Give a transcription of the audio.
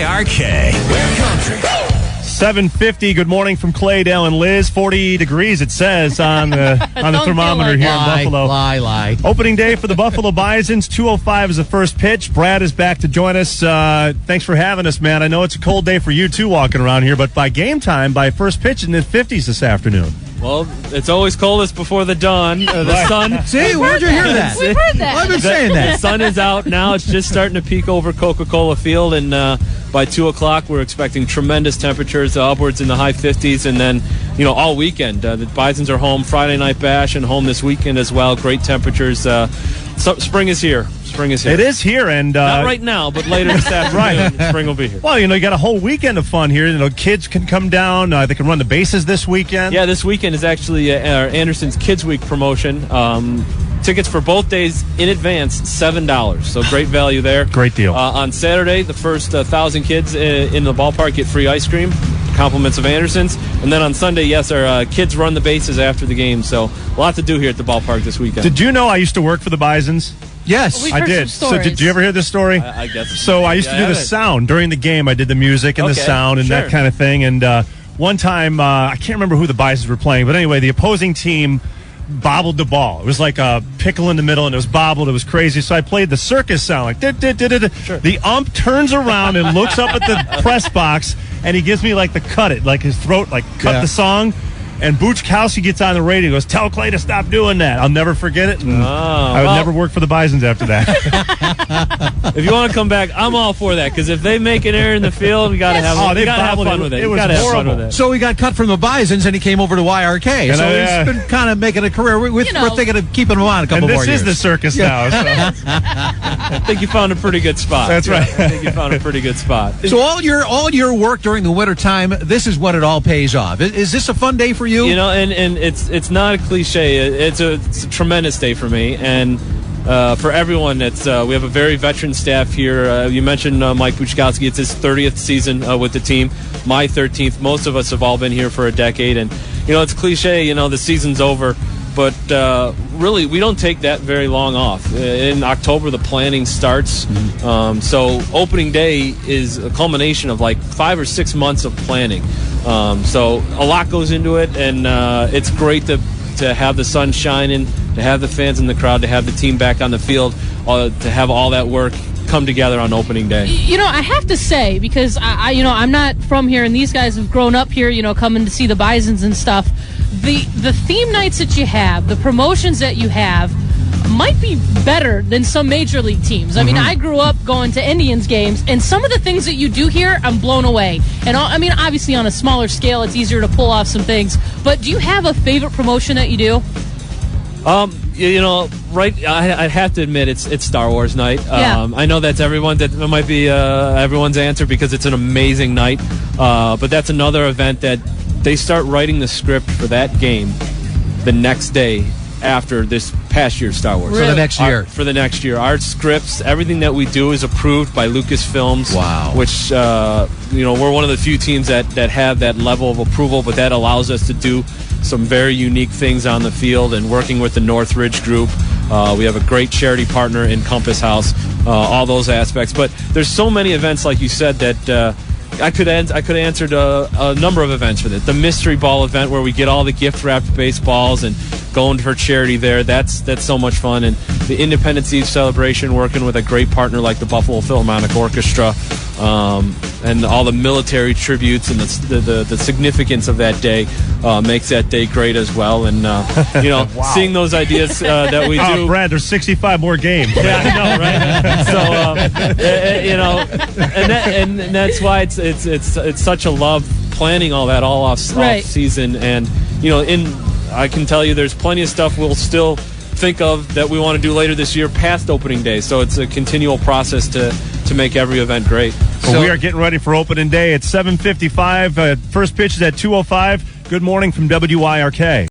WYRK. We're country. 7:50. Good morning from Claydale and Liz. 40 degrees, it says, on the thermometer here in Buffalo. Lie. Opening day for the Buffalo Bisons. 2:05 is the first pitch. Brad is back to join us. Thanks for having us, man. I know it's a cold day for you, too, walking around here, but by game time, by first pitch in the 50s this afternoon. Well, it's always coldest before the dawn, the sun. See, where'd you hear that? We've heard that. I've been saying that. The sun is out now. It's just starting to peak over Coca-Cola Field, and by 2 o'clock, we're expecting tremendous temperatures, upwards in the high 50s, and then, all weekend. The Bisons are home Friday night bash and home this weekend as well. Great temperatures. Spring is here. It is here, and not right now, but later this afternoon, spring will be here. Well, you got a whole weekend of fun here. Kids can come down. They can run the bases this weekend. Yeah, this weekend is actually our Anderson's Kids Week promotion. Tickets for both days in advance, $7. So great value there. Great deal. On Saturday, the first 1,000 kids in the ballpark get free ice cream, compliments of Anderson's. And then on Sunday, yes, our kids run the bases after the game. So a lot to do here at the ballpark this weekend. Did you know I used to work for the Bisons? Yes, We've I heard did. some So did you ever hear this story? I guess. So I used to do the sound during the game. I did the music and the sound and that kind of thing. And one time, I can't remember who the Bisons were playing, but anyway, the opposing team bobbled the ball. It was like a pickle in the middle, and it was bobbled. It was crazy. So I played the circus sound, like Sure. The ump turns around and looks up at the press box, and he gives me like the cut it, like his throat, like cut the song. And Buchkowski gets on the radio and goes, "Tell Clay to stop doing that." I'll never forget it. And I would never work for the Bisons after that. If you want to come back, I'm all for that, because if they make an error in the field, we got to have fun with it. It was horrible. So he got cut from the Bisons, and he came over to YRK. And so he's been kind of making a career. We're thinking of keeping him on a couple more years. And this is the circus now. So. I think you found a pretty good spot. That's right. I think you found a pretty good spot. So all your work during the winter time, this is what it all pays off. Is this a fun day for you? And it's not a cliche. It's a tremendous day for me, and for everyone. We have a very veteran staff here. You mentioned Mike Buchkowski. It's his 30th season with the team. My 13th. Most of us have all been here for a decade, and it's cliche. The season's over, but really we don't take that very long off. In October, the planning starts. So opening day is a culmination of like 5 or 6 months of planning. So a lot goes into it, and it's great to have the sun shining, to have the fans in the crowd, to have the team back on the field, to have all that work come together on opening day. I have to say, because I'm not from here, and these guys have grown up here, coming to see the Bisons and stuff. The theme nights that you have, the promotions that you have, might be better than some major league teams. I mean, I grew up going to Indians games, and some of the things that you do here, I'm blown away. And obviously on a smaller scale, it's easier to pull off some things. But do you have a favorite promotion that you do? I'd have to admit it's Star Wars night. Yeah. I know that might be everyone's answer, because it's an amazing night. But that's another event that they start writing the script for that game the next day after this past year's Star Wars. For the next year. For the next year. Our scripts, everything that we do is approved by Lucasfilms. Wow. Which, we're one of the few teams that have that level of approval, but that allows us to do some very unique things on the field, and working with the Northridge Group. We have a great charity partner in Compass House, all those aspects. But there's so many events, like you said, that I could have answered a number of events for this. The Mystery Ball event, where we get all the gift-wrapped baseballs and going for charity there. That's so much fun. And the Independence Eve celebration, working with a great partner like the Buffalo Philharmonic Orchestra, and all the military tributes and the significance of that day makes that day great as well. And wow. Seeing those ideas that we do. Oh, Brad, there's 65 more games. Yeah, I know, right? So and that's why it's such a love planning all that all off season. And I can tell you there's plenty of stuff we'll still think of that we want to do later this year past opening day. So it's a continual process to make every event great. So we are getting ready for opening day at 7:55. First pitch is at 2:05. Good morning from WYRK.